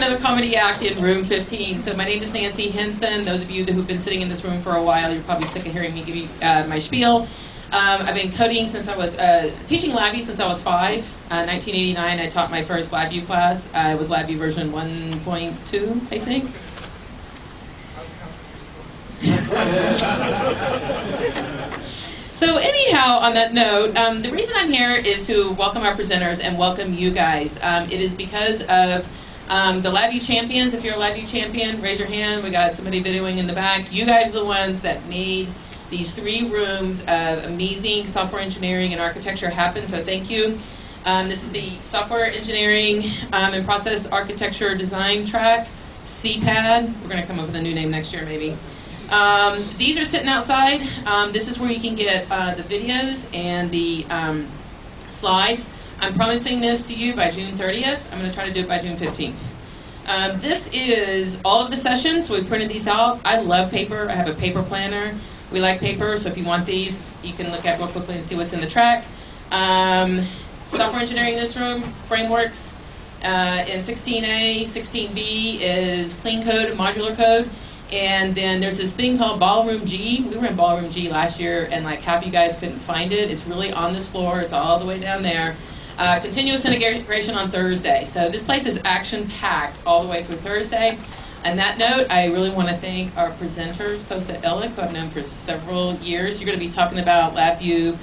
another comedy act in room 15. So my name is Nancy Henson. Those of you who've been sitting in this room for a while, you're probably sick of hearing me give you my spiel. I've been coding since I was, teaching LabVIEW since I was 5. 1989, I taught my first LabVIEW class. It was LabVIEW version 1.2, I think. So anyhow, on that note, the reason I'm here is to welcome our presenters and welcome you guys. It is because of the LabVIEW champions. If you're a LabVIEW champion, raise your hand. We got somebody videoing in the back. You guys are the ones that made these 3 rooms of amazing software engineering and architecture happen, so thank you. This is the Software Engineering and Process Architecture Design track, CPAD. We're going to come up with a new name next year, maybe. These are sitting outside. This is where you can get the videos and the slides. I'm promising this to you by June 30th. I'm going to try to do it by June 15th. This is all of the sessions, so we printed these out. I love paper. I have a paper planner. We like paper, so if you want these, you can look at real quickly and see what's in the track. Software engineering in this room, frameworks. In 16A, 16B is clean code and modular code. And then there's this thing called Ballroom G. We were in Ballroom G last year, and like half you guys couldn't find it. It's really on this floor. It's all the way down there. Continuous integration on Thursday. So this place is action-packed all the way through Thursday. On that note, I really want to thank our presenters, Kosta, Ilic, who I've known for several years. You're going to be talking about LabVIEW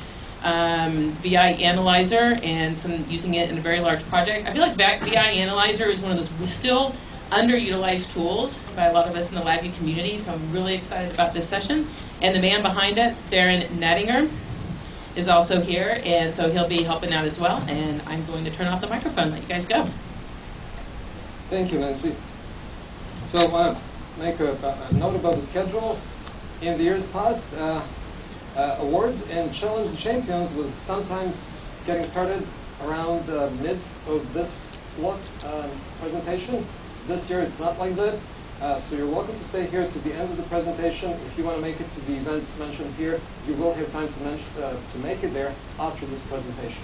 VI Analyzer and using it in a very large project. I feel like VI Analyzer is one of those still underutilized tools by a lot of us in the LabVIEW community, so I'm really excited about this session. And the man behind it, Darren Nattinger, is also here, and so he'll be helping out as well. And I'm going to turn off the microphone and let you guys go. Thank you, Nancy. So I want to make a note about the schedule. In the years past, awards and challenge the champions was sometimes getting started around mid of this slot presentation. This year it's not like that, so you're welcome to stay here to the end of the presentation. If you want to make it to the events mentioned here, you will have time to make it there after this presentation.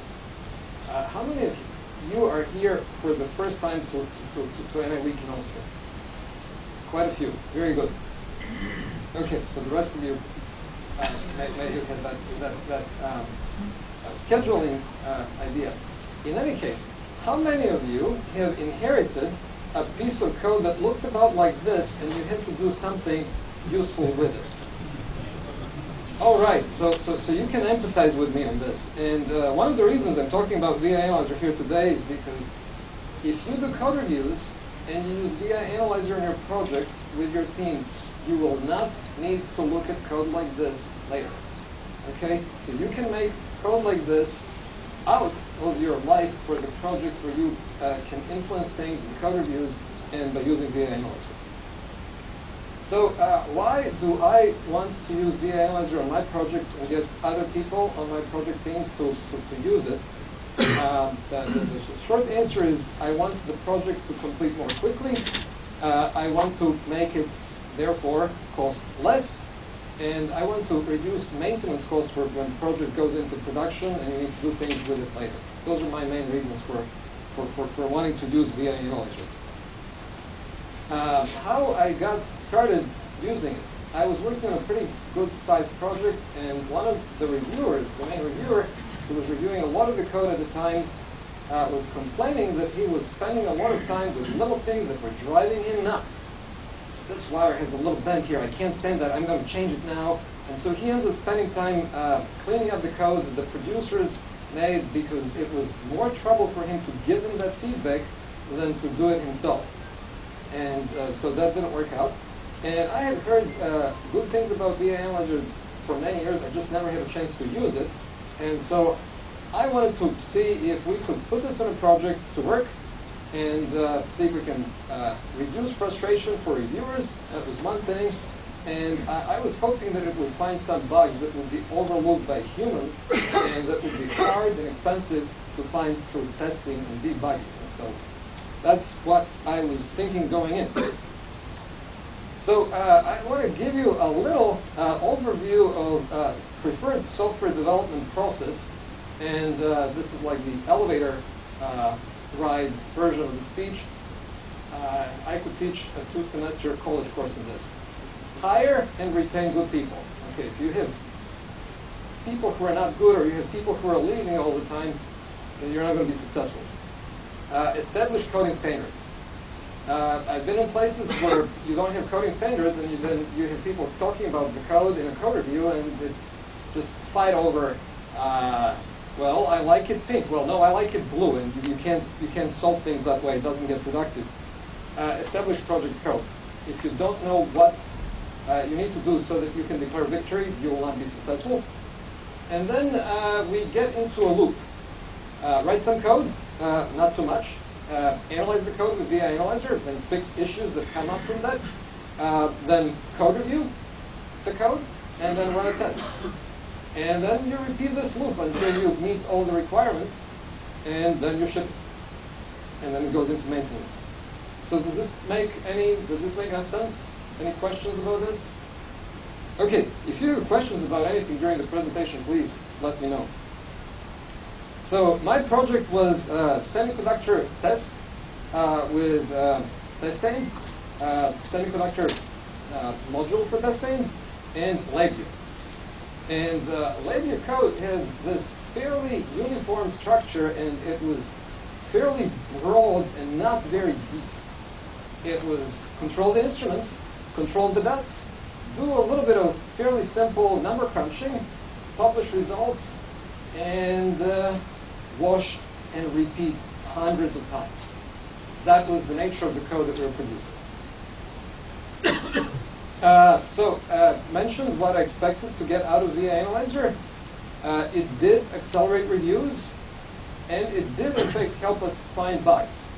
How many of you are here for the first time to NIWeek in Kosta? Quite a few. Very good. Okay, so the rest of you may have that scheduling idea. In any case, how many of you have inherited a piece of code that looked about like this and you had to do something useful with it? All right, so you can empathize with me on this. And one of the reasons I'm talking about VI Analyzer here today is because if you do code reviews and you use VI Analyzer in your projects with your teams, you will not need to look at code like this later. Okay? So you can make code like this out of your life for the projects where you can influence things in code reviews and by using VI Analyzer. So why do I want to use VI Analyzer on my projects and get other people on my project teams to use it? The short answer is I want the projects to complete more quickly. I want to make it, therefore, cost less. And I want to reduce maintenance costs for when the project goes into production and you need to do things with it later. Those are my main reasons for wanting to use VI Analyzer. How I got started using it. I was working on a pretty good-sized project, and one of the reviewers, the main reviewer, who was reviewing a lot of the code at the time, was complaining that he was spending a lot of time with little things that were driving him nuts. This wire has a little bend here. I can't stand that. I'm going to change it now. And so he ends up spending time cleaning up the code that the producers made because it was more trouble for him to give them that feedback than to do it himself. And so that didn't work out. And I had heard good things about VI Analyzer for many years. I just never had a chance to use it. And so I wanted to see if we could put this in a project to work and see if we can reduce frustration for reviewers. That was one thing. And I was hoping that it would find some bugs that would be overlooked by humans and that would be hard and expensive to find through testing and debugging. And so that's what I was thinking going in. So I want to give you a little overview of preferred software development process. And this is like the elevator ride version of the speech. I could teach a 2-semester college course in this. Hire and retain good people. Okay, if you have people who are not good, or you have people who are leaving all the time, then you're not going to be successful. Establish coding standards. I've been in places where you don't have coding standards, and then you have people talking about the code in a code review, and it's just fight over. Well, I like it pink. Well, no, I like it blue, and you can't solve things that way. It doesn't get productive. Establish project scope. If you don't know what you need to do so that you can declare victory, you will not be successful. And then we get into a loop. Write some code, not too much. Analyze the code with VI Analyzer, then fix issues that come up from that. Then code review the code, and then run a test. And then you repeat this loop until you meet all the requirements, and then you ship it. And then it goes into maintenance. So does this make any sense? Any questions about this? Okay, if you have questions about anything during the presentation, please let me know. So my project was a semiconductor test with testing, semiconductor module for testing, and LabVIEW. And LabVIEW code has this fairly uniform structure, and it was fairly broad and not very deep. It was control the instruments, control the dots, do a little bit of fairly simple number crunching, publish results, and wash and repeat hundreds of times. That was the nature of the code that we were producing. Mentioned what I expected to get out of VI Analyzer. It did accelerate reviews, and it did in fact help us find bugs.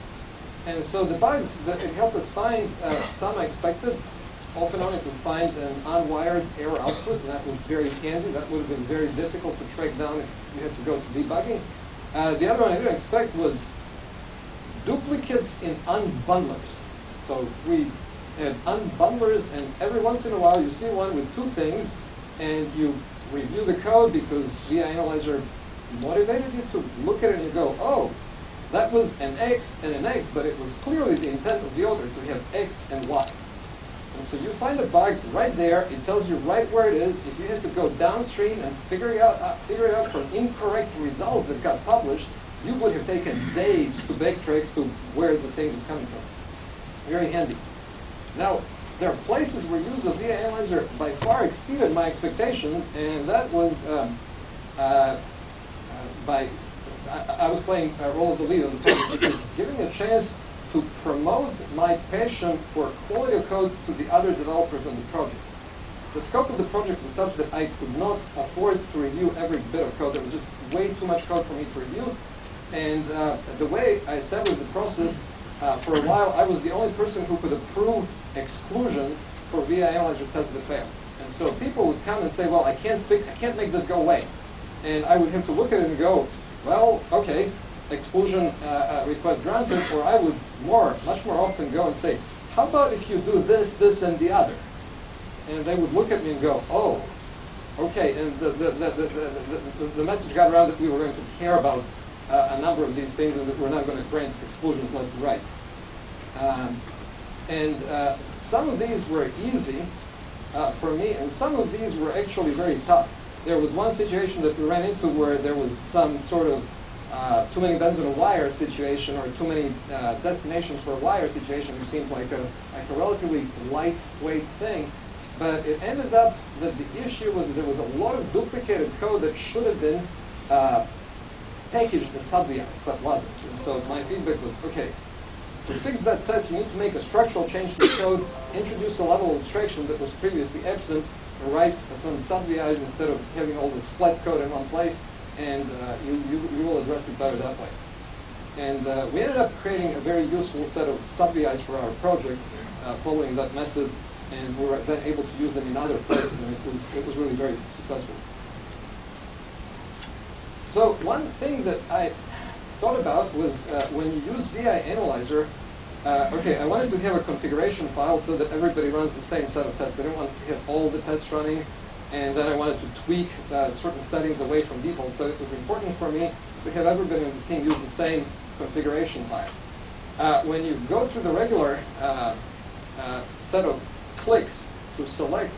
And so the bugs that it helped us find, some I expected. Off and on it would find an unwired error output, and that was very handy. That would have been very difficult to track down if you had to go to debugging. The other one I didn't expect was duplicates in unbundlers. So we had unbundlers, and every once in a while you see one with two things, and you review the code because VI Analyzer motivated you to look at it and you go, oh, that was an X and an X, but it was clearly the intent of the author to have X and Y. And so you find a bug right there. It tells you right where it is. If you had to go downstream and figure it out from incorrect results that got published, you would have taken days to backtrack to where the thing is coming from. Very handy. Now, there are places where use of VI Analyzer by far exceeded my expectations, and that was I was playing a role of the lead on the project because giving a chance to promote my passion for quality of code to the other developers on the project. The scope of the project was such that I could not afford to review every bit of code. There was just way too much code for me to review. And the way I established the process, for a while, I was the only person who could approve exclusions for VI Analyzer tests that fail. And so people would come and say, well, I can't make this go away. And I would have to look at it and go, well, okay, exclusion request granted, or I would much more often go and say, how about if you do this, this, and the other? And they would look at me and go, oh, okay. And the message got around that we were going to care about a number of these things and that we're not going to grant exclusions left and right. Some of these were easy for me, and some of these were actually very tough. There was one situation that we ran into where there was some sort of too many bends on a wire situation, or too many destinations for a wire situation, which seemed like a relatively lightweight thing. But it ended up that the issue was that there was a lot of duplicated code that should have been packaged as subvias, but wasn't. And so my feedback was, okay, to fix that test, you need to make a structural change to the code, introduce a level of abstraction that was previously absent, and write some subvias instead of having all this flat code in one place, and you will address it better that way. And we ended up creating a very useful set of subvias for our project following that method, and we were then able to use them in other places, and it was really very successful. So one thing that I thought about was when you use VI Analyzer, okay, I wanted to have a configuration file so that everybody runs the same set of tests. I didn't want to have all the tests running, and then I wanted to tweak certain settings away from default. So it was important for me to have everybody on the team use the same configuration file. when you go through the regular set of clicks to select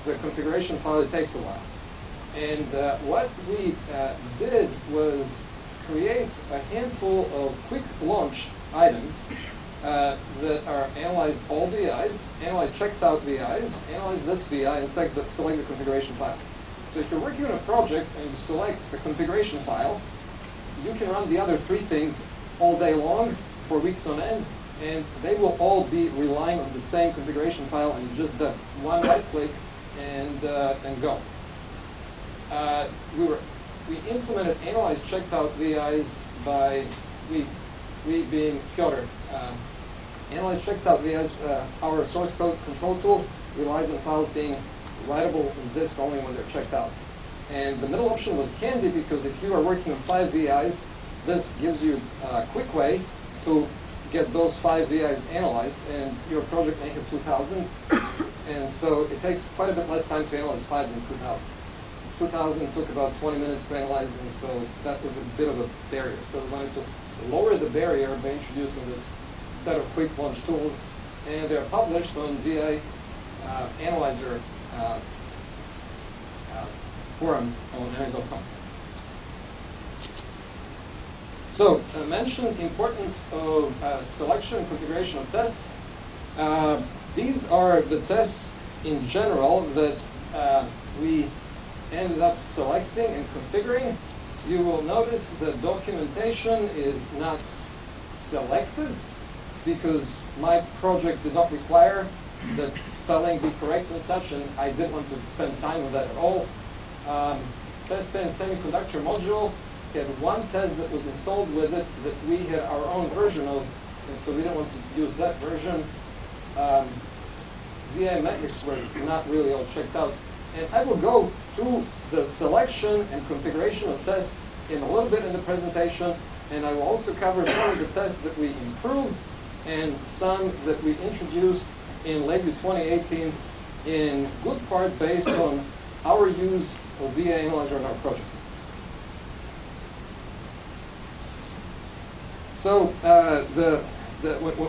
the configuration file, it takes a while. And what we did was create a handful of quick launch items that are analyze all VIs, analyze checked out VIs, analyze this VI, and select the configuration file. So if you're working on a project and you select the configuration file, you can run the other three things all day long for weeks on end, and they will all be relying on the same configuration file, and you just do one right click and go. We implemented analyze checked out VIs by we being Piotr. Analyze checked out VIs, our source code control tool relies on files being writable on disk only when they're checked out. And the middle option was handy because if you are working on 5 VIs, this gives you a quick way to get those 5 VIs analyzed, and your project may have 2,000. And so it takes quite a bit less time to analyze 5 than 2,000. 2,000 took about 20 minutes to analyze, and so that was a bit of a barrier. So we wanted to lower the barrier by introducing this set of quick launch tools, and they're published on VI Analyzer forum on NIWeek.com. So I mentioned the importance of selection and configuration of tests. These are the tests in general that we ended up selecting and configuring. You will notice the documentation is not selected because my project did not require that spelling be correct and such, and I didn't want to spend time on that at all. Test and semiconductor module had one test that was installed with it that we had our own version of, and so we didn't want to use that version. VI metrics were not really all checked out. And I will go through the selection and configuration of tests in a little bit in the presentation, and I will also cover some of the tests that we improved and some that we introduced in LabVIEW 2018 in good part based on our use of VI Analyzer in our project. So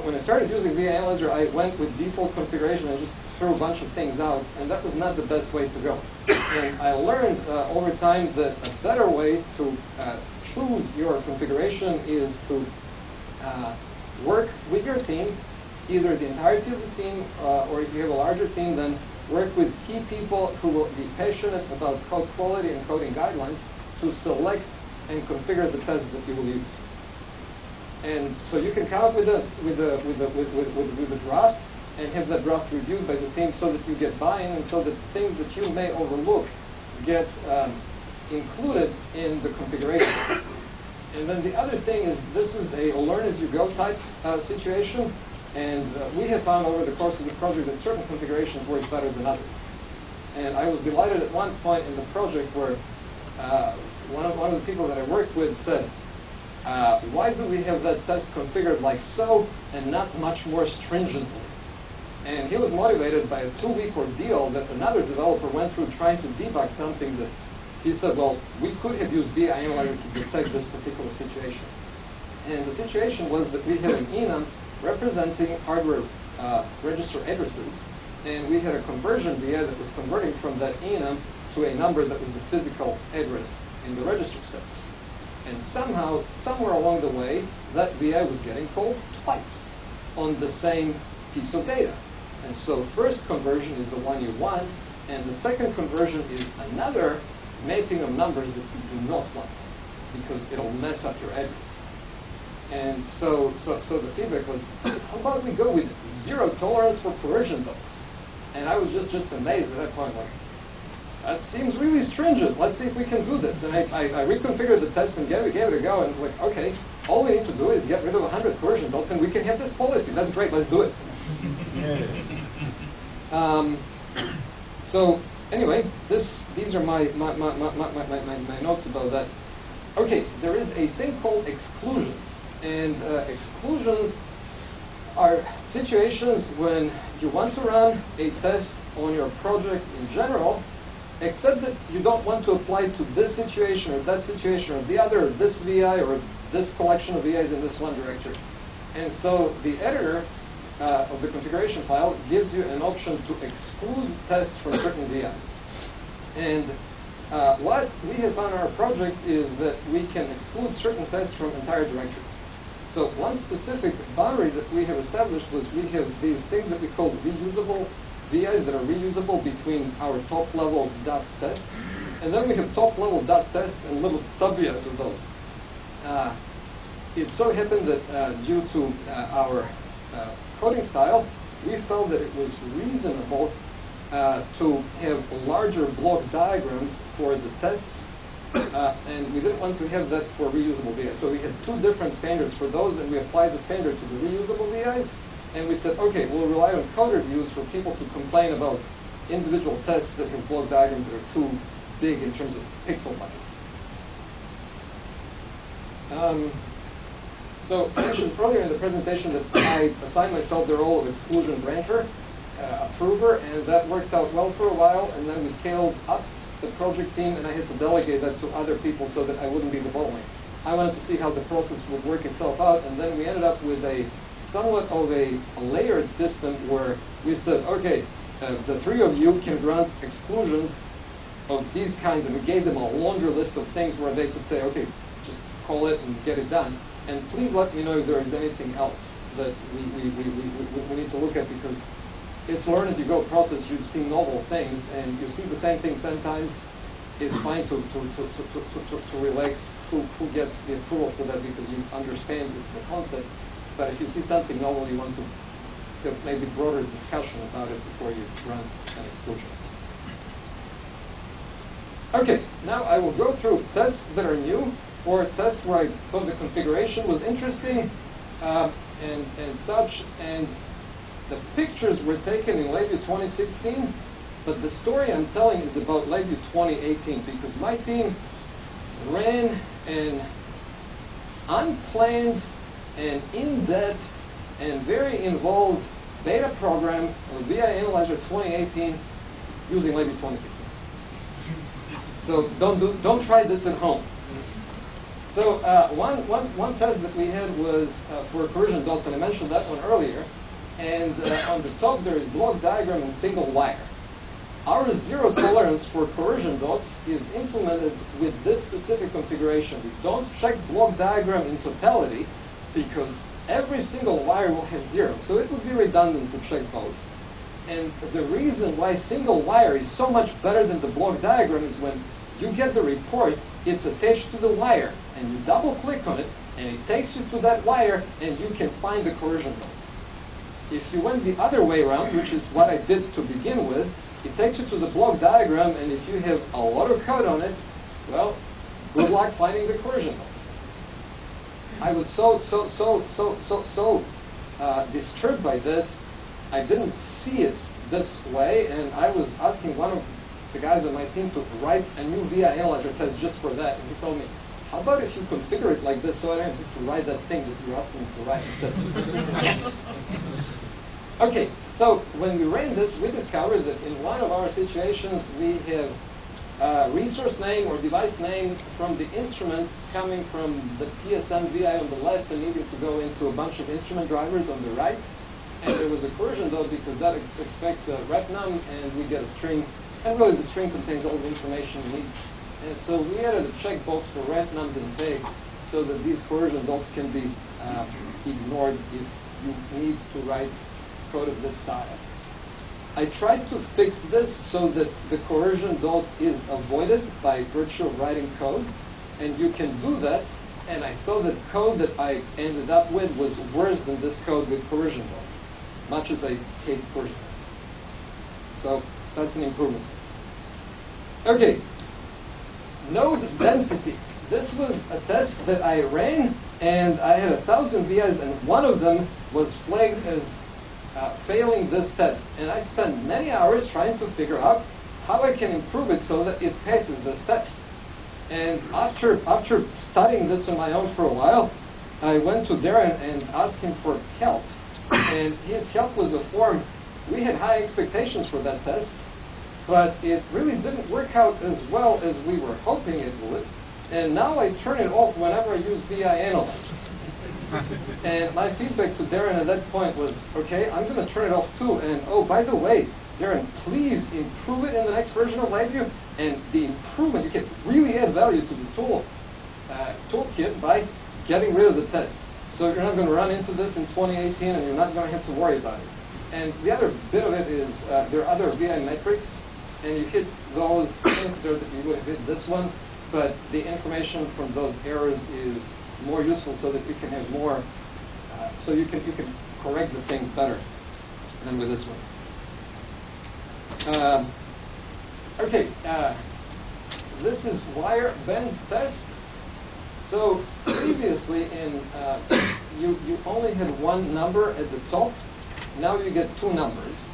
when I started using VI Analyzer, I went with default configuration and just threw a bunch of things out, and that was not the best way to go. And I learned over time that a better way to choose your configuration is to work with your team, either the entirety of the team, or if you have a larger team, then work with key people who will be passionate about code quality and coding guidelines to select and configure the tests that you will use. And so you can come up with a draft and have that draft reviewed by the team so that you get buy-in and so that things that you may overlook get included in the configuration. And then the other thing is this is a learn-as-you-go type situation. And we have found over the course of the project that certain configurations work better than others. And I was delighted at one point in the project where one of the people that I worked with said, why do we have that test configured like so and not much more stringently? And he was motivated by a 2-week ordeal that another developer went through trying to debug something that he said, well, we could have used VI Analyzer to detect this particular situation. And the situation was that we had an enum representing hardware register addresses, and we had a conversion VI that was converting from that enum to a number that was the physical address in the register set. And somehow, somewhere along the way, that VI was getting called twice on the same piece of data. And so first conversion is the one you want, and the second conversion is another mapping of numbers that you do not want, because it'll mess up your address. And so the feedback was, how about we go with zero tolerance for coercion belts? And I was just amazed at that point, like, that seems really stringent. Let's see if we can do this. And I reconfigured the test and gave it a go, and like, okay, all we need to do is get rid of 100 coercion belts, and we can have this policy. That's great. Let's do it. So anyway, these are my notes about that. Okay, there is a thing called exclusions, and exclusions are situations when you want to run a test on your project in general, except that you don't want to apply to this situation or that situation or the other, or this VI or this collection of VIs in this one directory. And so the editor of the configuration file gives you an option to exclude tests from certain VIs. And what we have found in our project is that we can exclude certain tests from entire directories. So one specific boundary that we have established was we have these things that we call reusable VIs that are reusable between our top-level .tests. And then we have top-level .tests and little sub-VIs of those. It so happened that due to our coding style, we found that it was reasonable to have larger block diagrams for the tests, and we didn't want to have that for reusable VIs. So we had two different standards for those, and we applied the standard to the reusable VIs, and we said, okay, we'll rely on code reviews for people to complain about individual tests that have block diagrams that are too big in terms of pixel budget. So I mentioned earlier in the presentation that I assigned myself the role of exclusion brancher, approver, and that worked out well for a while, and then we scaled up the project team, and I had to delegate that to other people so that I wouldn't be the bottleneck. I wanted to see how the process would work itself out, and then we ended up with a somewhat of a layered system where we said, okay, the three of you can grant exclusions of these kinds, and we gave them a laundry list of things where they could say, okay, just call it and get it done. And please let me know if there is anything else that we need to look at, because it's learn as you go process. You see novel things, and you see the same thing 10 times. It's fine to relax who gets the approval for that, because you understand the concept. But if you see something novel, you want to have maybe broader discussion about it before you run an exclusion. Okay, now I will go through tests that are new, or tests where I thought the configuration was interesting, and such. And the pictures were taken in LabVIEW 2016, but the story I'm telling is about LabVIEW 2018, because my team ran an unplanned and in-depth and very involved beta program of VI Analyzer 2018 using LabVIEW 2016. So don't try this at home. So one test that we had was for coercion dots, and I mentioned that one earlier. And on the top there is block diagram and single wire. Our zero tolerance for coercion dots is implemented with this specific configuration. We don't check block diagram in totality, because every single wire will have zero. So it would be redundant to check both. And the reason why single wire is so much better than the block diagram is when you get the report, it's attached to the wire, and you double click on it, and it takes you to that wire, and you can find the coercion dot. If you went the other way around, which is what I did to begin with, it takes you to the block diagram, and if you have a lot of code on it, well, good luck finding the coercion dot. I was so disturbed by this. I didn't see it this way, and I was asking one of the guys on my team to write a new VI Analyzer test just for that, and he told me, how about if you configure it like this so I don't have to write that thing that you're asking me to write? I said, yes! Okay, so when we ran this, we discovered that in one of our situations we have resource name or device name from the instrument coming from the PSM VI on the left and needing to go into a bunch of instrument drivers on the right. And there was a coercion dot because that expects a retnum, and we get a string. And really the string contains all the information we need. And so we added a checkbox for retnums and tags so that these coercion dots can be ignored if you need to write code of this style. I tried to fix this so that the coercion dot is avoided by virtue of writing code, and you can do that. And I thought that code that I ended up with was worse than this code with coercion dot, much as I hate coercion dots. So that's an improvement. Okay, node density. This was a test that I ran, and I had 1,000 VIs, and one of them was flagged as failing this test. And I spent many hours trying to figure out how I can improve it so that it passes this test. And after studying this on my own for a while, I went to Darren and asked him for help. And his help was a form. We had high expectations for that test, but it really didn't work out as well as we were hoping it would. And now I turn it off whenever I use VI Analyzer. And my feedback to Darren at that point was, okay, I'm going to turn it off too. And oh, by the way, Darren, please improve it in the next version of LabVIEW. And the improvement, you can really add value to the toolkit by getting rid of the test. So you're not going to run into this in 2018, and you're not going to have to worry about it. And the other bit of it is there are other VI metrics, and you hit those instead that you would have hit this one, but the information from those errors is more useful so that you can have more, so you can correct the thing better than with this one. Okay, this is wire bends test. So previously you only had one number at the top. Now you get two numbers.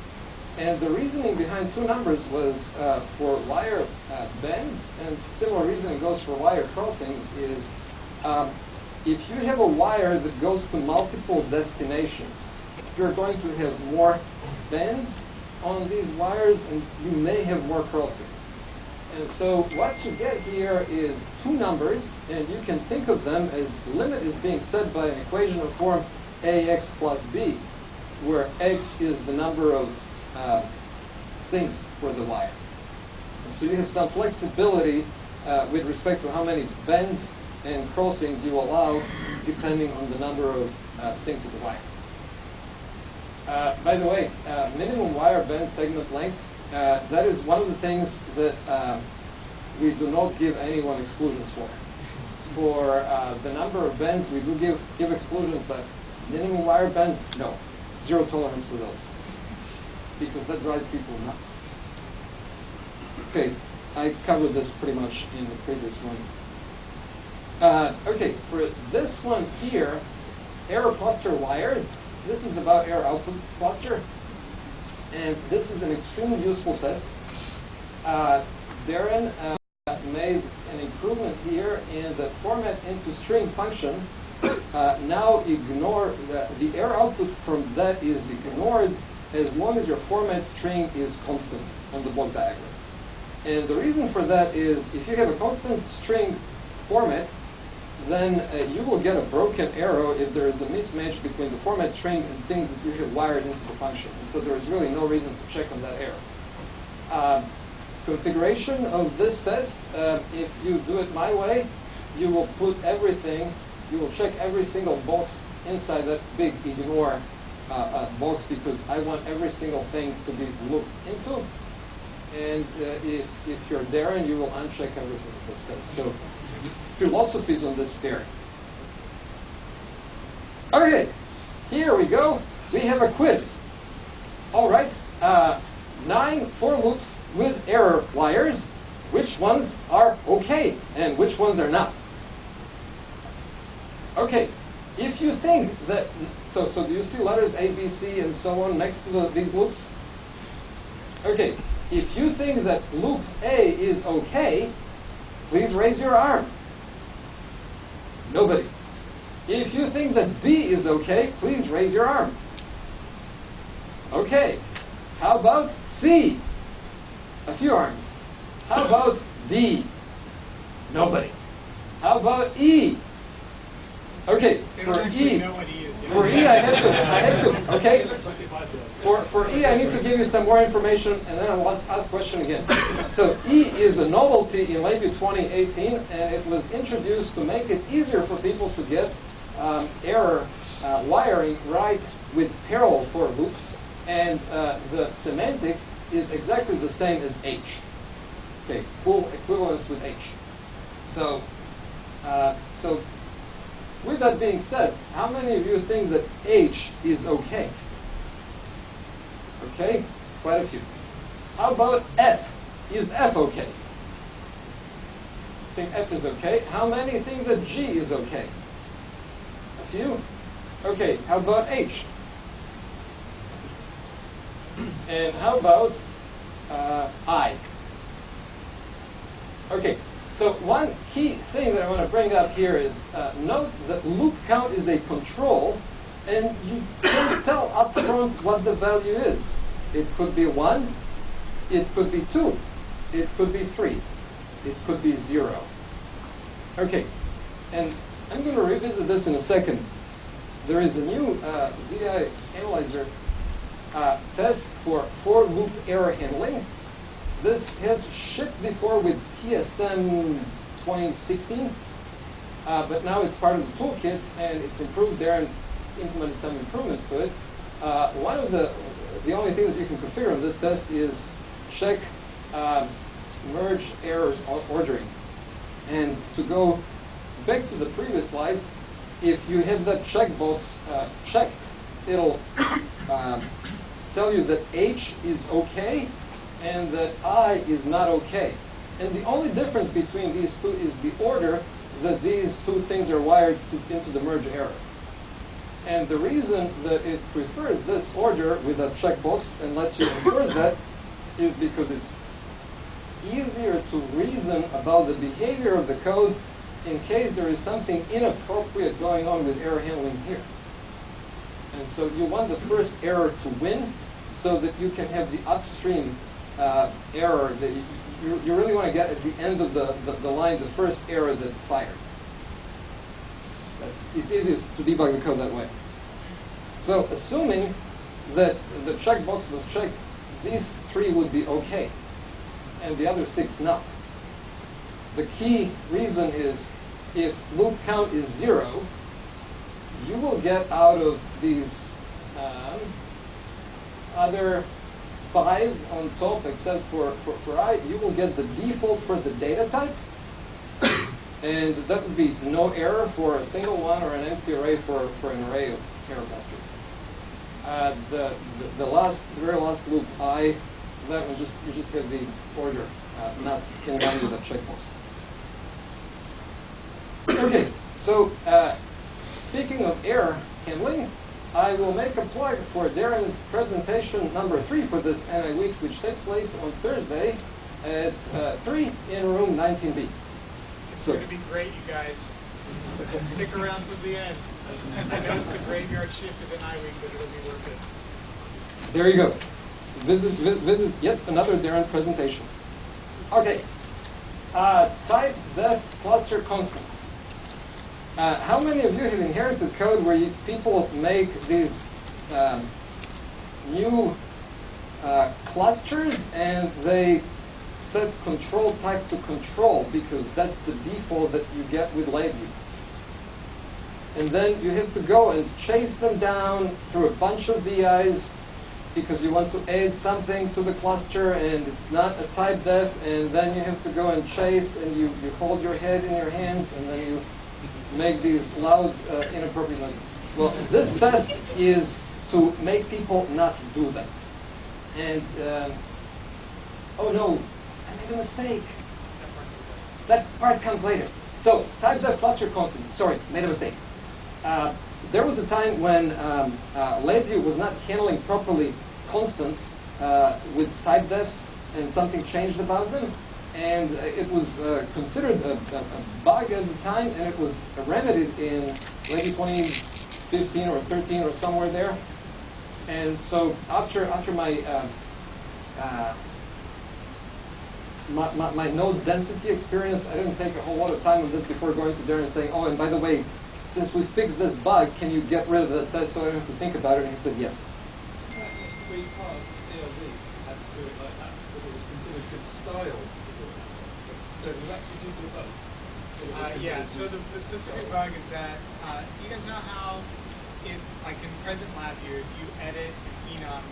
And the reasoning behind two numbers was for wire bends, and similar reasoning goes for wire crossings, is if you have a wire that goes to multiple destinations, you're going to have more bends on these wires, and you may have more crossings. And so what you get here is two numbers, and you can think of them as limit is being set by an equation of form ax plus b, where x is the number of sinks for the wire. And so you have some flexibility with respect to how many bends and crossings you allow depending on the number of sinks of the wire. By the way, minimum wire bend segment length, that is one of the things that we do not give anyone exclusions for. For the number of bends, we do give exclusions, but minimum wire bends, no. Zero tolerance for those, because that drives people nuts. Okay, I covered this pretty much in the previous one. Okay, for this one here, error cluster wired, this is about error output cluster, and this is an extremely useful test. Darren made an improvement here in the format into string function. Now ignore the error output from that is ignored as long as your format string is constant on the block diagram. And the reason for that is if you have a constant string format, then you will get a broken arrow if there is a mismatch between the format string and things that you have wired into the function. And so there is really no reason to check on that error. Configuration of this test, if you do it my way, you will put everything, you will check every single box inside that big ignore box, because I want every single thing to be looked into. And if you're Darren, you will uncheck everything in this test. So philosophies on this theory. Okay, here we go. We have a quiz. All right, 9 for loops with error wires. Which ones are okay and which ones are not? Okay, if you think that, so do you see letters A, B, C, and so on next to these loops? Okay, if you think that loop A is okay, please raise your arm. Nobody. If you think that B is okay, please raise your arm. Okay, how about C? A few arms. How about D? Nobody. How about E? Okay, for E, for E I have to, okay, for E I need to give you some more information, and then I'll ask question again. So E is a novelty in LabVIEW 2018, and it was introduced to make it easier for people to get error wiring right with parallel for loops, and the semantics is exactly the same as H. Okay, full equivalence with H. So, with that being said, how many of you think that H is okay? Okay, quite a few. How about F? Is F okay? Think F is okay. How many think that G is okay? A few. Okay, how about H? And how about I? Okay. So one key thing that I want to bring up here is note that loop count is a control, and you can't tell up front what the value is. It could be 1, it could be 2, it could be 3, it could be 0. Okay, and I'm going to revisit this in a second, there is a new VI analyzer test for for-loop error handling. This has shipped before with TSM 2016, but now it's part of the toolkit, and it's improved there and implemented some improvements to it. One of the only thing that you can configure on this test is check merge errors ordering. And to go back to the previous slide, if you have that checkbox checked, it'll tell you that H is okay and that I is not okay. And the only difference between these two is the order that these two things are wired into the merge error. And the reason that it prefers this order with a checkbox and lets you enforce that is because it's easier to reason about the behavior of the code in case there is something inappropriate going on with error handling here. And so you want the first error to win so that you can have the upstream error that you really want to get at the end of the line, the first error that fired. It's easiest to debug the code that way. So assuming that the checkbox was checked, these three would be okay, and the other six not. The key reason is if loop count is 0, you will get out of these other 5 on top, except for I, you will get the default for the data type. And that would be no error for a single one or an empty array for an array of error clusters. The very last loop, I, that one you just have the order, not in line with the checkbox. Okay, so speaking of error handling, I will make a plug for Darren's presentation number 3 for this NIWeek, which takes place on Thursday at 3 in room 19B. It's going to be great, you guys. Stick around till the end. I know it's the graveyard shift of NIWeek, but it'll be worth it. There you go. Visit yet another Darren presentation. Okay. Type def cluster constants. How many of you have inherited code where people make these new clusters and they set control type to control because that's the default that you get with LabVIEW? And then you have to go and chase them down through a bunch of VIs because you want to add something to the cluster and it's not a type def, and then you have to go and chase and you hold your head in your hands and then you make these loud, inappropriate noises. Well, this test is to make people not do that. And, oh no, I made a mistake. That part comes later. So, type def cluster constants. Sorry, made a mistake. There was a time when LabVIEW was not handling properly constants with type defs, and something changed about them. And it was considered a bug at the time, and it was remedied in maybe 2015 or 13 or somewhere there. And so after my node density experience, I didn't take a whole lot of time on this before going to Darren and saying, oh, and by the way, since we fixed this bug, can you get rid of the test so I don't have to think about it? And he said yes. That must be part of the CLD. Had to do it like that, but it was considered good style. So you actually do both. Yeah, so the specific bug is that, you guys know how, if, like in present LabVIEW, if you edit an enum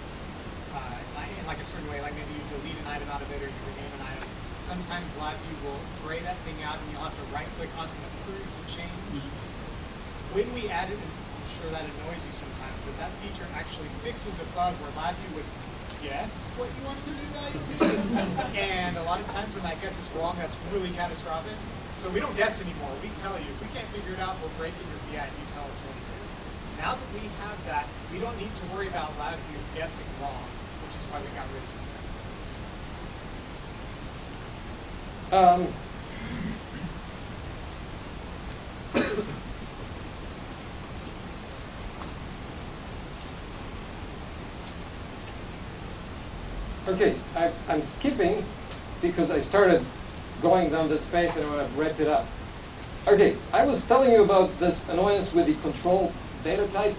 in like a certain way, like maybe you delete an item out of it or you rename an item, sometimes LabVIEW will gray that thing out and you'll have to right-click on it and approve the change. When we added it, I'm sure that annoys you sometimes, but that feature actually fixes a bug where LabVIEW would guess what you wanted to do value. And a lot of times when that guess is wrong, that's really catastrophic. So we don't guess anymore. We tell you. If we can't figure it out, we'll break in your VI and you tell us what it is. Now that we have that, we don't need to worry about LabVIEW guessing wrong, which is why we got rid of this test. Okay, I'm skipping because I started going down this path and I want to wrap it up. Okay, I was telling you about this annoyance with the control data type.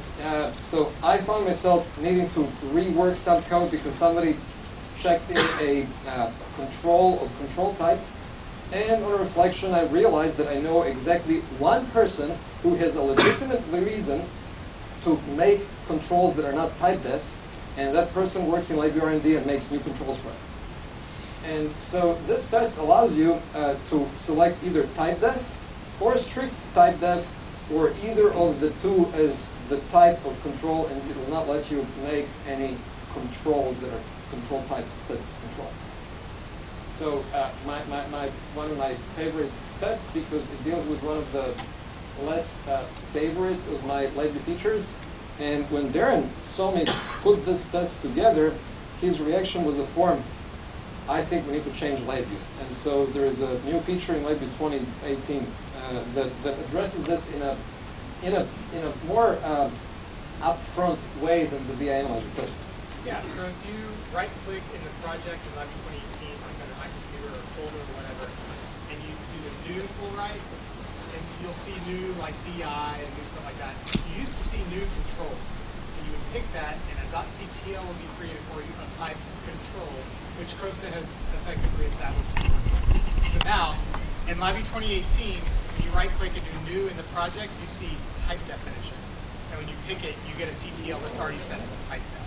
So I found myself needing to rework some code because somebody checked in a control of control type. And on reflection, I realized that I know exactly one person who has a legitimate reason to make controls that are not type defs, and that person works in LabVIEW R&D and makes new controls for us. And so this test allows you to select either type def or strict type def, or either of the two as the type of control, and it will not let you make any controls that are control type set to control. So one of my favorite tests, because it deals with one of the less favorite of my LabVIEW features. And when Darren saw me put this test together, his reaction was a form, I think we need to change LabVIEW. And so there is a new feature in LabVIEW 2018 that addresses this in a more upfront way than the VI analyzer test. Yeah, so if you right-click in the project in LabVIEW 2018, like under My Computer or folder or whatever, and you do the new pull right, and you'll see new like VI and new stuff like that. You used to see new control, and you would pick that, and a .ctl will be created for you of type control, which Kosta has effectively established. So now, in LabVIEW 2018, when you right-click and do new in the project, you see type definition. And when you pick it, you get a CTL that's already set to type def.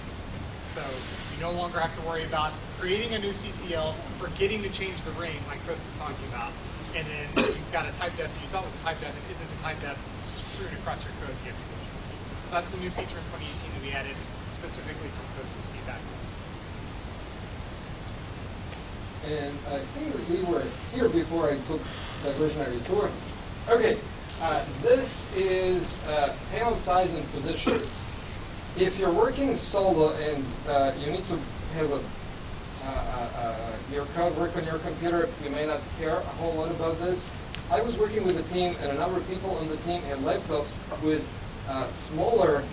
So you no longer have to worry about creating a new CTL, forgetting to change the ring like Kosta's talking about, and then you've got a type def that you thought was a type def and isn't a type def screwed across your code. You have to go change. So that's the new feature in 2018 that we added specifically from Kosta's feedback on this. And I think that we were here before I took the versionary tour. Okay, this is payload size and position. If you're working solo and you need to have your code work on your computer, you may not care a whole lot about this. I was working with a team, and a number of people on the team had laptops with smaller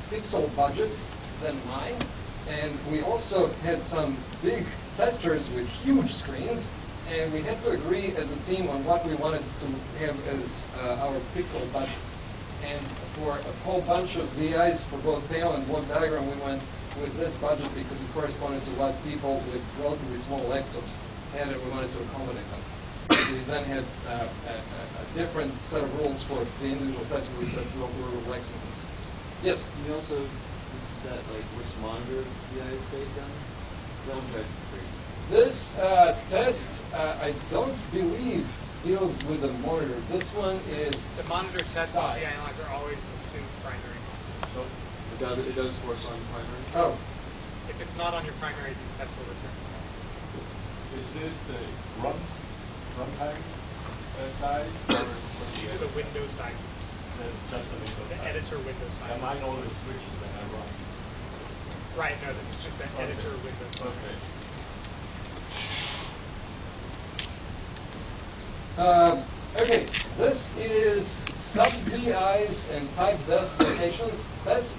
pixel budget than mine. And we also had some big testers with huge screens, and we had to agree as a team on what we wanted to have as our pixel budget. And for a whole bunch of VIs for both payload and block diagram, we went with this budget because it corresponded to what people with relatively small laptops had, and we wanted to accommodate them. We then had a different set of rules for the individual tests. We said we were relaxing this. Yes? Can you also set like which monitor the VI is saved on? This test, I don't believe, deals with the monitor. This one is the monitor test on the analyzer always assume primary. So it does force on primary? Oh. If it's not on your primary, these tests will return. Is this the runtime size? These are the window sizes. Just the window The size. editor window size. And mine always switches when I run. Right, no, this is just the editor window size. Okay. Okay, this is sub-VIs and type def locations test.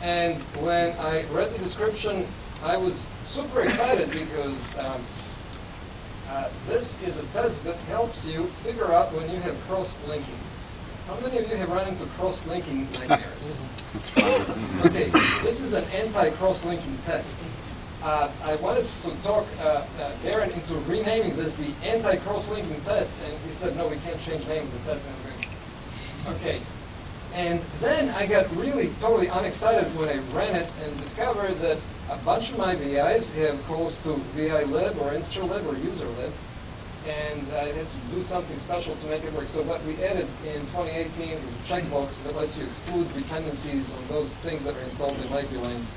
And when I read the description, I was super excited because this is a test that helps you figure out when you have cross-linking. How many of you have run into cross-linking nightmares? Okay, this is an anti-cross-linking test. I wanted to talk Darren into renaming this the anti-cross-linking test, and he said, no, we can't change the name of the test. And I was like, okay. And then I got really totally unexcited when I ran it and discovered that a bunch of my VIs have calls to VI lib or instr lib or user lib, and I had to do something special to make it work. So what we added in 2018 is a checkbox that lets you exclude dependencies on those things that are installed in LabVIEW and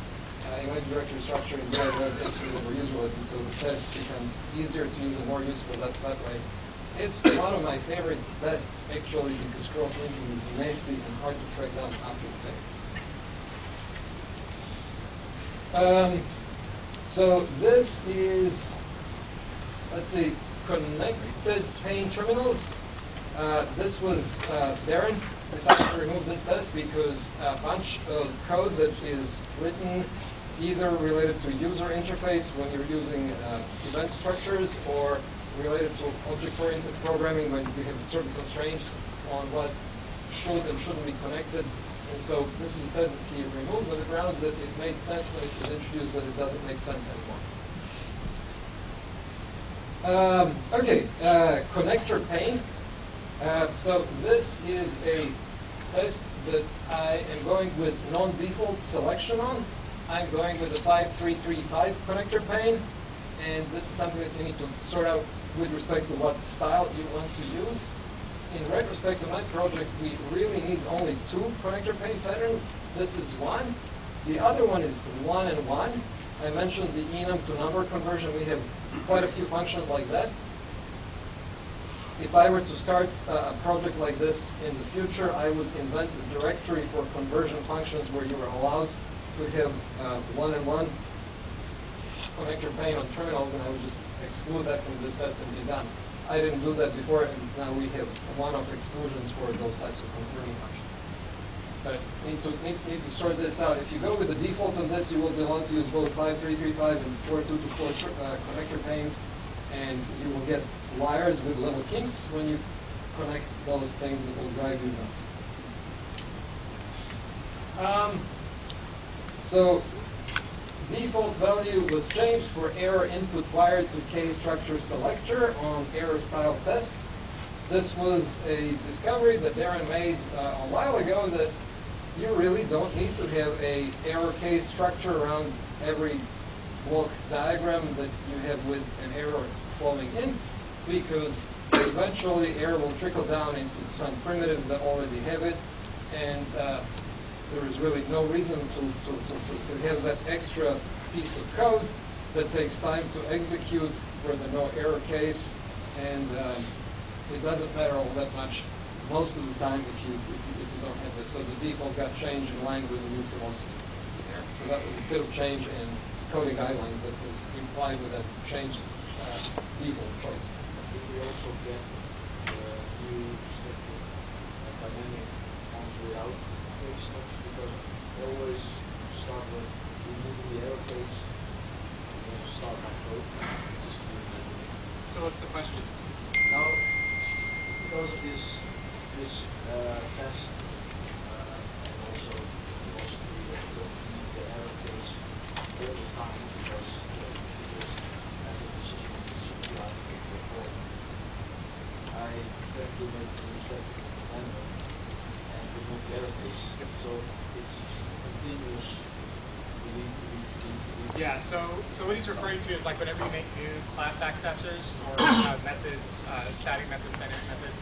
in LabVIEW directory structure in VI lib, instr lib, or user lib, and so the test becomes easier to use and more useful that way. It's one of my favorite tests, actually, because cross-linking is nasty and hard to track down after the fact. So this is, let's see, connected pane terminals. This was Darren decided to remove this test because a bunch of code that is written either related to user interface when you're using event structures or related to object-oriented programming when we have certain constraints on what should and shouldn't be connected. And so this is a test that he removed on the grounds that it made sense when it was introduced, but it doesn't make sense anymore. Connector pane. So this is a test that I am going with non-default selection on. I'm going with a 5335 connector pane, and this is something that you need to sort out with respect to what style you want to use. In retrospect to my project, we really need only 2 connector pane patterns. This is one. The other one is 1 and 1. I mentioned the enum to number conversion. We have quite a few functions like that. If I were to start a project like this in the future, I would invent a directory for conversion functions where you are allowed to have 1 and 1 connector pane on terminals, and I would just exclude that from this test and be done. I didn't do that before, and now we have one-off exclusions for those types of conversion functions. But need to sort this out. If you go with the default on this, you will be allowed to use both 5335 and 4224 connector panes, and you will get wires with little kinks when you connect those things that will drive you nuts. So default value was changed for error input wired to K structure selector on error style test. This was a discovery that Darren made a while ago, that you really don't need to have a error case structure around every block diagram that you have with an error flowing in, because eventually error will trickle down into some primitives that already have it, and there is really no reason to have that extra piece of code that takes time to execute for the no error case, and it doesn't matter all that much most of the time if you don't have it. So the default got changed in line with the new philosophy there. So that was a bit of change in coding guidelines that was implied with that changed default choice. Did we also get new dynamic on-to-out case stuff? Because I always start with removing the error case and then start my code. So what's the question? Now, because of this test, and also philosophy that we don't need the error case all the time, because figures as a decision should be out of the code. I tend to make the instruction random and remove the error case. So it's continuous. Yeah, so what he's referring to is like whenever you make new class accessors or methods, static methods, dynamic methods,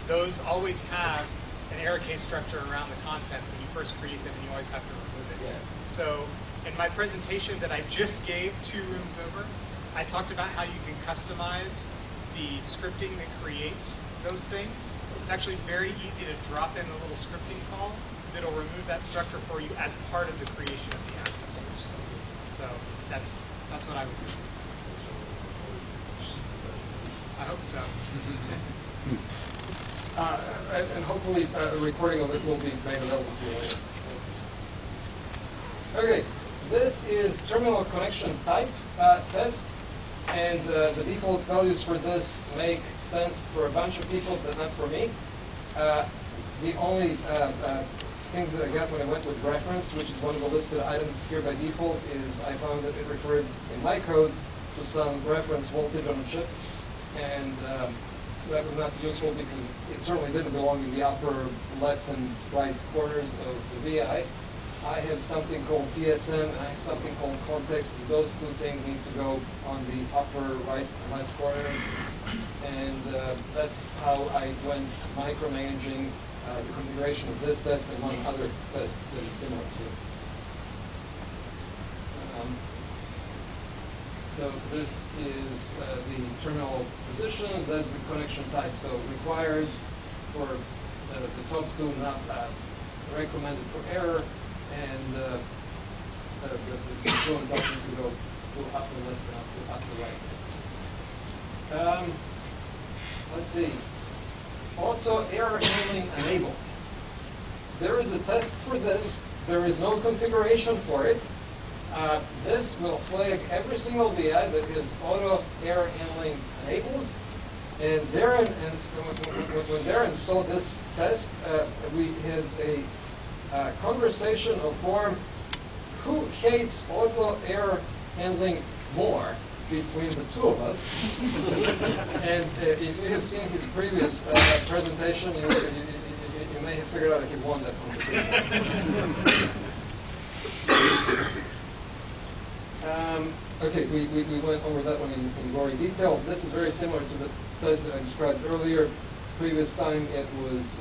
those always have an error case structure around the contents when you first create them, and you always have to remove it. Yeah. So in my presentation that I just gave 2 rooms over, I talked about how you can customize the scripting that creates those things. It's actually very easy to drop in a little scripting call that'll remove that structure for you as part of the creation of the accessors. So that's what I would do. I hope so. And hopefully a recording of it will be made available to you later. Okay, this is terminal connection type test, and the default values for this make sense for a bunch of people, but not for me. The only things that I got when I went with reference, which is one of the listed items here by default, is I found that it referred in my code to some reference voltage on a chip, and that was not useful because it certainly didn't belong in the upper left and right corners of the VI. I have something called TSM and I have something called context. Those 2 things need to go on the upper right and left corners, and that's how I went micromanaging the configuration of this test and one other test that is similar to it. So this is the terminal positions, that's the connection type. So required for the top 2, not recommended for error, and the 2 on top need to go to upper left and upper right. Let's see. Auto error handling enable. There is a test for this. There is no configuration for it. This will flag every single VI that is auto error handling enabled. And Darren, when Darren saw this test, we had a conversation of form, who hates auto error handling more between the two of us? And if you have seen his previous presentation, you may have figured out he won that competition. Okay, we went over that one in gory detail. This is very similar to the test that I described earlier. Previous time it was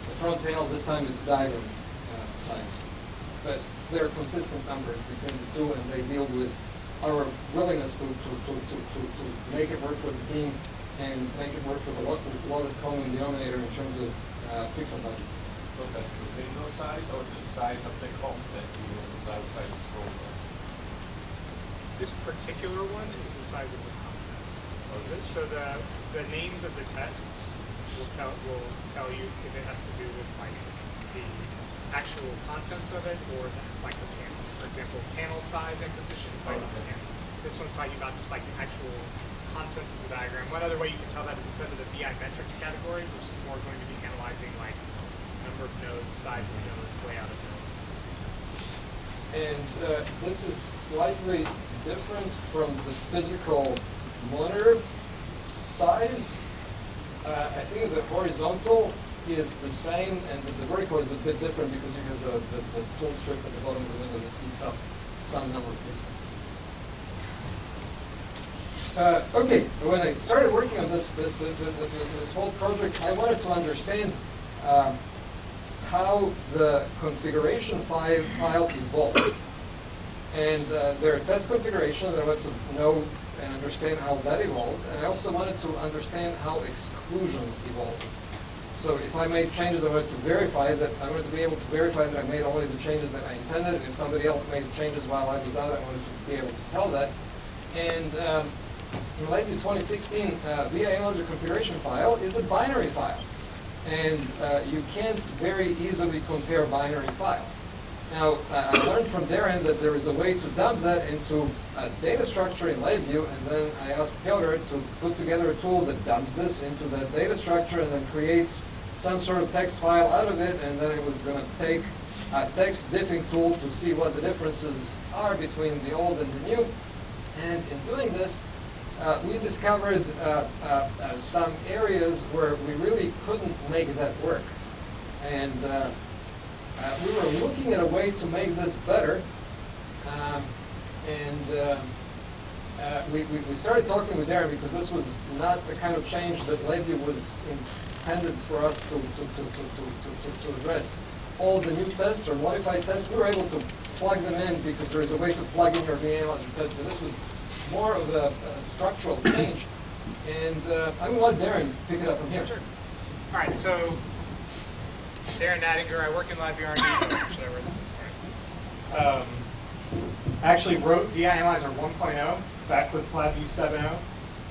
the front panel. This time is the diagram size. But they're consistent numbers between the two, and they deal with our willingness to make it work for the team and make it work for the lowest common denominator in terms of pixel budgets. So that's the window size or the size of the content you use outside the scroll bar? This particular one is the size of the contents. Okay. So the names of the tests will tell you if it has to do with like the actual contents of it or like the panel. For example, panel size and position is talking about the panel. This one's talking about just like the actual contents of the diagram. One other way you can tell that is it says in the BI metrics category, which is more going to be analyzing like number of nodes, size of nodes, layout of nodes. And this is slightly different from the physical monitor size. I think the horizontal is the same, and the vertical is a bit different because you have the tool strip at the bottom of the window that eats up some number of pixels. Okay, when I started working on this whole project, I wanted to understand how the configuration file evolved. And there are test configurations that I wanted to know and understand how that evolved. And I also wanted to understand how exclusions evolved. So if I made changes, I wanted to verify that, I wanted to be able to verify that I made only the changes that I intended. And if somebody else made changes while I was out, I wanted to be able to tell that. And in LabVIEW 2016, VI Analyzer configuration file is a binary file. And you can't very easily compare binary file. Now, I learned from their end that there is a way to dump that into a data structure in LabVIEW, and then I asked Piotr to put together a tool that dumps this into that data structure and then creates some sort of text file out of it, and then I was going to take a text diffing tool to see what the differences are between the old and the new. And in doing this, we discovered some areas where we really couldn't make that work. And we were looking at a way to make this better. We started talking with Darren because this was not the kind of change that LabVIEW was intended for us to address. All the new tests or modified tests, we were able to plug them in because there is a way to plug in your VA Analyzer test. But this was more of a structural change. And I'm going to let Darren pick it up from here. Sure. All right, so Darren Nattinger, I work in LabVIEW R&D. Should I write this? All right. I actually wrote VI Analyzer 1.0 back with LabVIEW 7.0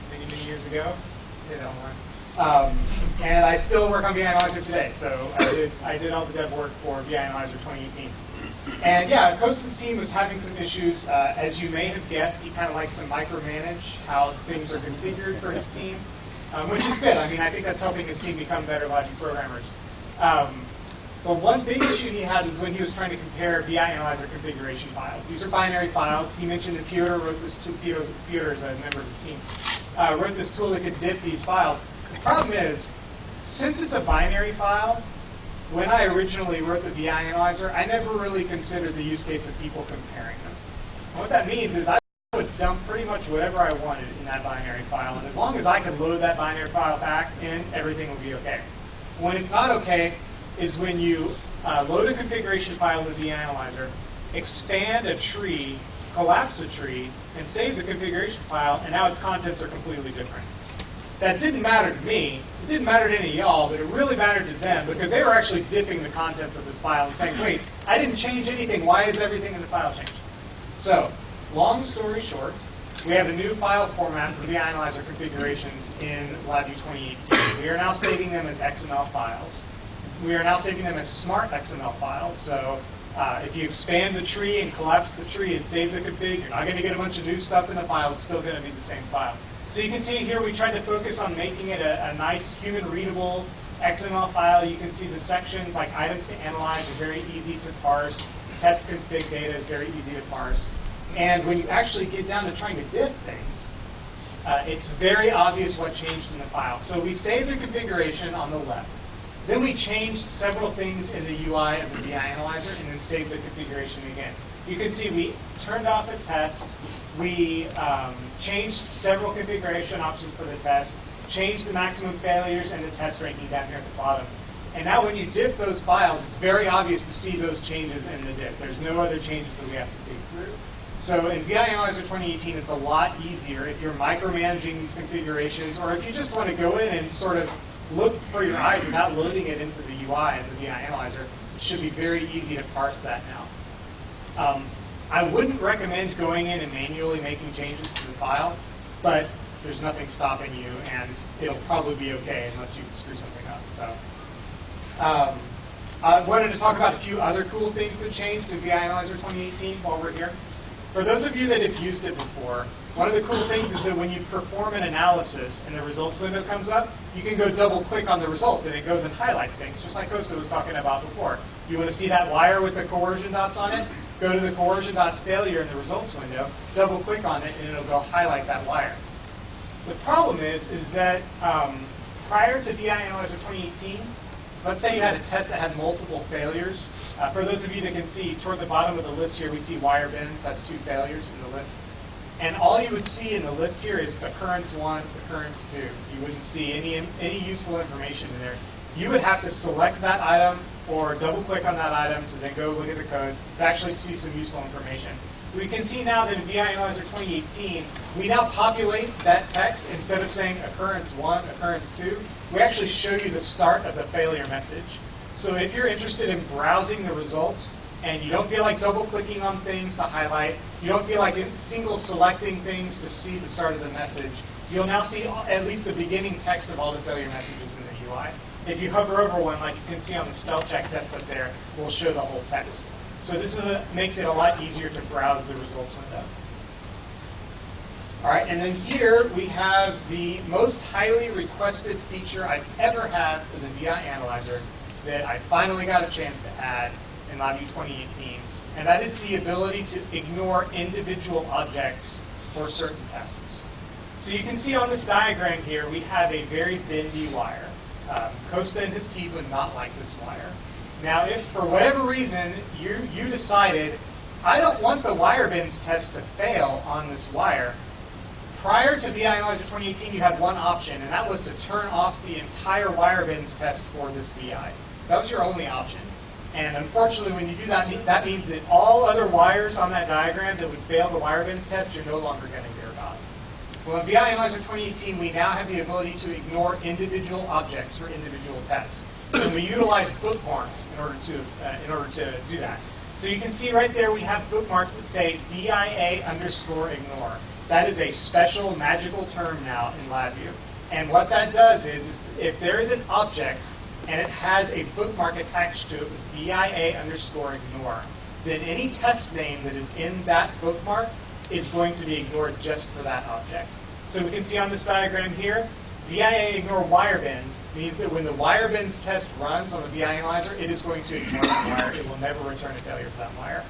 many years ago. And I still work on VI Analyzer today. So I did all the dev work for VI Analyzer 2018. And yeah, Kosta's team was having some issues. As you may have guessed, he kind of likes to micromanage how things are configured for his team, which is good. I mean, I think that's helping his team become better LabVIEW programmers. But one big issue he had was when he was trying to compare VI Analyzer configuration files. These are binary files. He mentioned that Piotr wrote this tool. Piotr is a member of his team. Wrote this tool that could dip these files. The problem is, since it's a binary file, when I originally wrote the VI Analyzer, I never really considered the use case of people comparing them. And what that means is I would dump pretty much whatever I wanted in that binary file, and as long as I could load that binary file back in, everything would be okay. When it's not okay is when you load a configuration file in the VI Analyzer, expand a tree, collapse a tree, and save the configuration file, and now its contents are completely different. That didn't matter to me. It didn't matter to any of y'all, but it really mattered to them because they were actually dipping the contents of this file and saying, wait, I didn't change anything. Why is everything in the file changed? So, long story short, we have a new file format for VI Analyzer configurations in LabVIEW 2018. We are now saving them as XML files. We are now saving them as smart XML files. So if you expand the tree and collapse the tree and save the config, you're not going to get a bunch of new stuff in the file. It's still going to be the same file. So you can see here we tried to focus on making it a nice human-readable XML file. You can see the sections like items to analyze are very easy to parse. Test config data is very easy to parse. And when you actually get down to trying to diff things, it's very obvious what changed in the file. So we saved the configuration on the left. Then we changed several things in the UI of the VI Analyzer and then saved the configuration again. You can see we turned off a test. We changed several configuration options for the test, changed the maximum failures and the test ranking down here at the bottom. And now when you diff those files, it's very obvious to see those changes in the diff. There's no other changes that we have to dig through. So in VI Analyzer 2018, it's a lot easier if you're micromanaging these configurations, or if you just want to go in and sort of look for your eyes without loading it into the UI of the VI Analyzer. It should be very easy to parse that now. I wouldn't recommend going in and manually making changes to the file, but there's nothing stopping you, and it'll probably be okay unless you screw something up. So, I wanted to talk about a few other cool things that changed in VI Analyzer 2018 while we're here. For those of you that have used it before, one of the cool things is that when you perform an analysis and the results window comes up, you can go double click on the results and it goes and highlights things, just like Kosta was talking about before. You want to see that wire with the coercion dots on it? Go to the coercion dots failure in the results window, double click on it, and it'll go highlight that wire. The problem is that prior to VI Analyzer 2018, let's say you had a test that had multiple failures. For those of you that can see, toward the bottom of the list here, we see wire bins has 2 failures in the list. And all you would see in the list here is occurrence 1, occurrence 2. You wouldn't see any useful information in there. You would have to select that item or double click on that item to then go look at the code to actually see some useful information. We can see now that in VI Analyzer 2018, we now populate that text instead of saying occurrence 1, occurrence 2. We actually show you the start of the failure message. So if you're interested in browsing the results and you don't feel like double clicking on things to highlight, you don't feel like single selecting things to see the start of the message, you'll now see at least the beginning text of all the failure messages in the UI. If you hover over one, like you can see on the spell check test up there, we'll show the whole text. So this makes it a lot easier to browse the results window. All right, and then here we have the most highly requested feature I've ever had for the VI Analyzer that I finally got a chance to add in LabVIEW 2018, and that is the ability to ignore individual objects for certain tests. So you can see on this diagram here, we have a very bendy wire. Kosta and his team would not like this wire. Now, if for whatever reason you decided, I don't want the wire bins test to fail on this wire, prior to VI Analyzer 2018, you had one option, and that was to turn off the entire wire bins test for this VI. That was your only option. And unfortunately, when you do that, that means that all other wires on that diagram that would fail the wire bins test, you're no longer going to hear about. Well, in VI Analyzer 2018, we now have the ability to ignore individual objects for individual tests. And we utilize bookmarks in order to do that. So you can see right there we have bookmarks that say VIA_ignore. That is a special magical term now in LabVIEW. And what that does is if there is an object and it has a bookmark attached to it with VIA_ignore, then any test name that is in that bookmark is going to be ignored just for that object. So we can see on this diagram here, VIA_ignore wire bins means that when the wire bins test runs on the VI Analyzer, it is going to ignore that wire. It will never return a failure for that wire.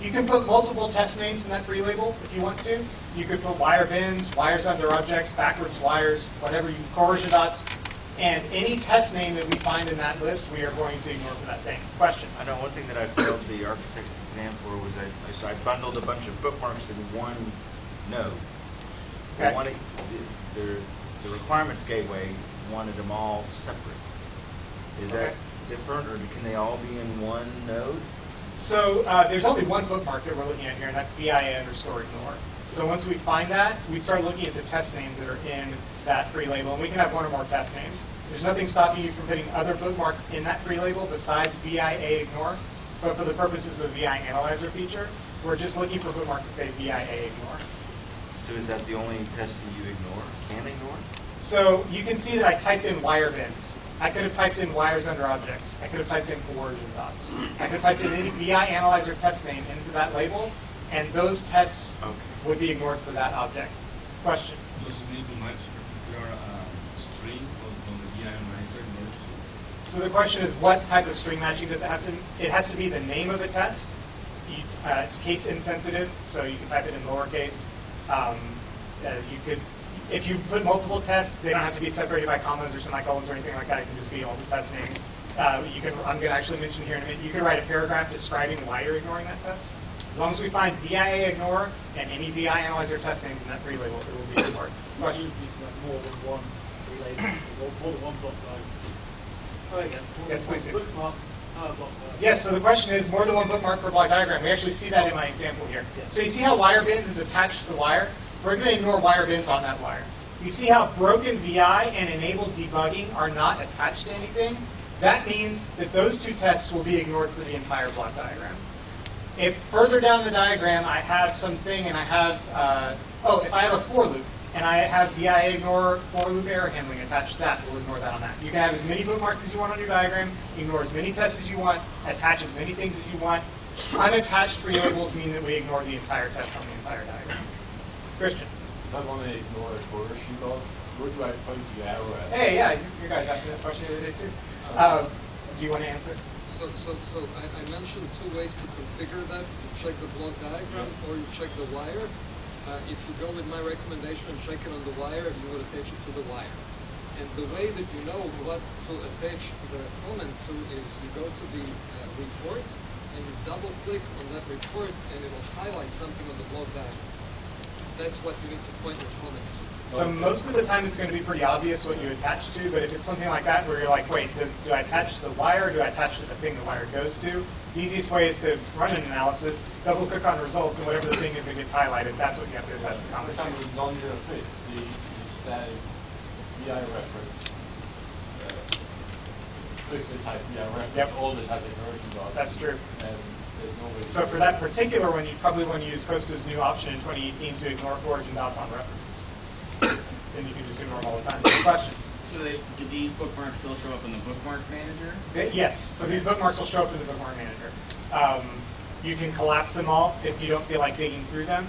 You can put multiple test names in that free label if you want to. You could put wire bins, wires under objects, backwards wires, whatever you, coercion dots, and any test name that we find in that list, we are going to ignore for that thing. Question? I know one thing that I failed the architect exam for was I bundled a bunch of bookmarks in one node. Okay. The requirements gateway wanted them all separate. Is that different, or can they all be in one node? So there's only one bookmark that we're looking at here, and that's VIA_ignore. So once we find that, we start looking at the test names that are in that free label, and we can have one or more test names. There's nothing stopping you from putting other bookmarks in that free label besides VIA_ignore, but for the purposes of the VI Analyzer feature, we're just looking for bookmarks that say VIA_ignore. So is that the only test that you can ignore? So you can see that I typed in wire bins. I could have typed in wires under objects. I could have typed in coercion dots. I could have typed in any VI Analyzer test name into that label, and those tests would be ignored for that object. Question? Does it need to match a particular string on the VI Analyzer in order to So the question is, what type of string matching does it have to? It has to be the name of a test. It's case insensitive, so you can type it in lowercase. You could, if you put multiple tests, they don't have to be separated by commas or semicolons or anything like that. It can just be all the test names. I'm going to actually mention here in a minute, you can write a paragraph describing why you're ignoring that test. As long as we find BIA ignore and any BI analyzer test names in that pre-label, it will be ignored. Question? More than one related, more than one block diagram. Try again. Yes, please do. Bookmark, block diagram. Yes, so the question is more than one bookmark per block diagram. We actually see that in my example here. So you see how wire bins is attached to the wire? We're going to ignore wire bins on that wire. You see how broken VI and enabled debugging are not attached to anything? That means that those two tests will be ignored for the entire block diagram. If further down the diagram I have something and I have, if I have a for loop and I have VI ignore for loop error handling attached to that, we'll ignore that on that. You can have as many bookmarks as you want on your diagram, ignore as many tests as you want, attach as many things as you want. Unattached pre-labels mean that we ignore the entire test on the entire diagram. Christian. If I want to ignore a quarter sheet log, where do I point the arrow at? Hey, yeah, you guys asked me that question the other day too. Do you want to answer? So I mentioned two ways to configure that. You check the block diagram or you check the wire. If you go with my recommendation and check it on the wire, you would attach it to the wire. And the way that you know what to attach the comment to is you go to the report and you double click on that report and it will highlight something on the block diagram. That's what you need to point your comment to. So most of the time it's going to be pretty obvious what you attach to, but if it's something like that where you're like, wait, do I attach to the wire or do I attach to the thing the wire goes to? The easiest way is to run an analysis, double click on results, and whatever the thing is that gets highlighted, that's what you have to attach the comment Every time to. we non-zero fit, the static BI reference, strictly type BI reference, always has a version log. That's true. And there's no way So for that particular one, you probably want to use Kosta's new option in 2018 to ignore origin dots on references. Then you can just ignore them all the time. Good question. So do these bookmarks still show up in the bookmark manager? Yes, so these bookmarks will show up in the bookmark manager. You can collapse them all if you don't feel like digging through them.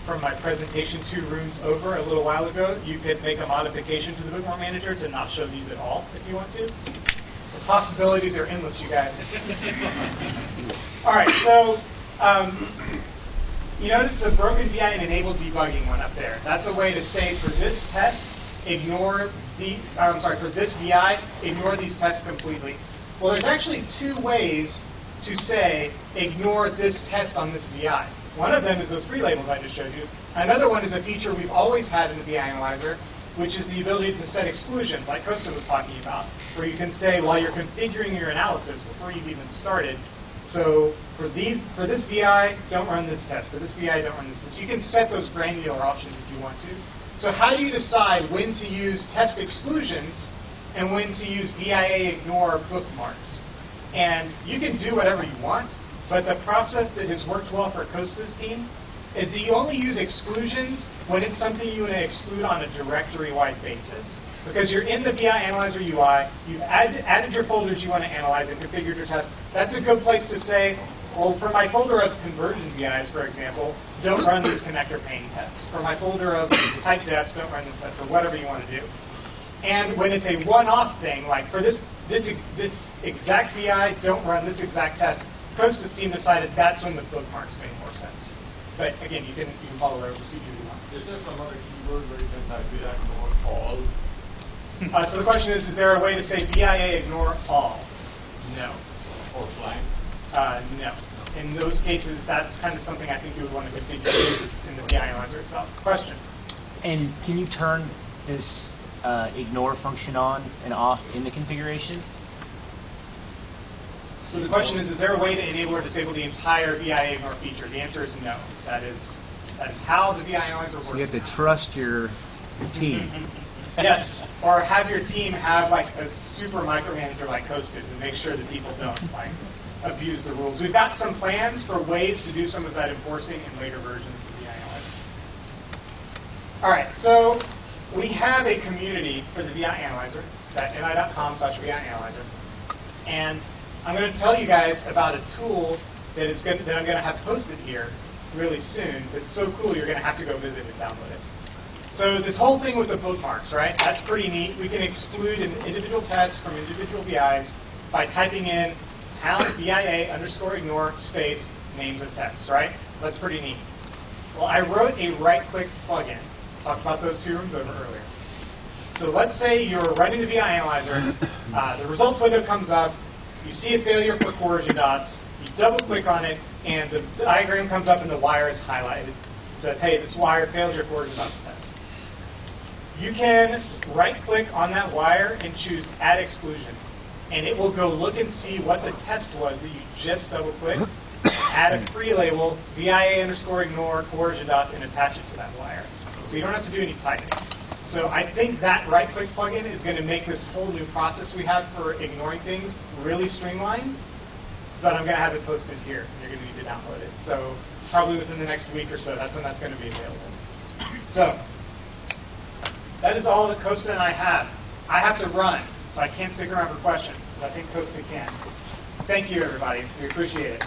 From my presentation 2 rooms over a little while ago, you could make a modification to the bookmark manager to not show these at all if you want to. The possibilities are endless, you guys. All right, so you notice the broken VI and enabled debugging one up there. That's a way to say for this test, for this VI, ignore these tests completely. Well, there's actually 2 ways to say ignore this test on this VI. One of them is those pre-labels I just showed you. Another one is a feature we've always had in the VI Analyzer, which is the ability to set exclusions, like Kosta was talking about, where you can say while you're configuring your analysis before you've even started, so for this VI, don't run this test. For this VI, don't run this test. You can set those granular options if you want to. So how do you decide when to use test exclusions and when to use VIA ignore bookmarks? And you can do whatever you want, but the process that has worked well for Kosta's team is that you only use exclusions when it's something you want to exclude on a directory-wide basis. Because you're in the VI Analyzer UI, you've added your folders you want to analyze and configured your test. That's a good place to say, well, for my folder of conversion VIs, for example, don't run these connector painting tests. For my folder of type defs, don't run this test, or whatever you want to do. And when it's a one-off thing, like for this exact VI, don't run this exact test, Kosta's team decided that's when the bookmarks make more sense. But again, you can follow whatever procedure you want. Is there some other keyword where you can type BI ignore all? So the question is there a way to say BIA ignore all? No. Or blank? No. In those cases, that's kind of something I think you would want to configure in the BI Analyzer itself. Question? And can you turn this ignore function on and off in the configuration? So the question is there a way to enable or disable the entire VIA ignore feature? The answer is no. That is how the VI Analyzer works. So you have to trust your team. Yes, or have your team have like a super micromanager like Kosta to make sure that people don't like abuse the rules. We've got some plans for ways to do some of that enforcing in later versions of the VI Analyzer. All right, so we have a community for the VI Analyzer, at ni.com/VI Analyzer, and I'm going to tell you guys about a tool that I'm going to have posted here really soon. That's so cool you're going to have to go visit and download it. So this whole thing with the bookmarks, right? That's pretty neat. We can exclude an individual test from individual VIs by typing in #VIA_ignore space names of tests, right? That's pretty neat. Well, I wrote a right-click plugin. Talked about those two rooms over earlier. So let's say you're running the VI analyzer. The results window comes up. You see a failure for coercion dots. You double-click on it, and the diagram comes up, and the wire is highlighted. It says, hey, this wire failed your coercion dots test. You can right-click on that wire and choose Add Exclusion. And it will go look and see what the test was that you just double-clicked, add a free label, VIA_ignore coercion dots, and attach it to that wire. So you don't have to do any typing. So I think that right-click plugin is going to make this whole new process we have for ignoring things really streamlined. But I'm going to have it posted here, and you're going to need to download it. So probably within the next week or so, that's when that's going to be available. So that is all that Kosta and I have. I have to run, so I can't stick around for questions, but I think Kosta can. Thank you, everybody. We appreciate it.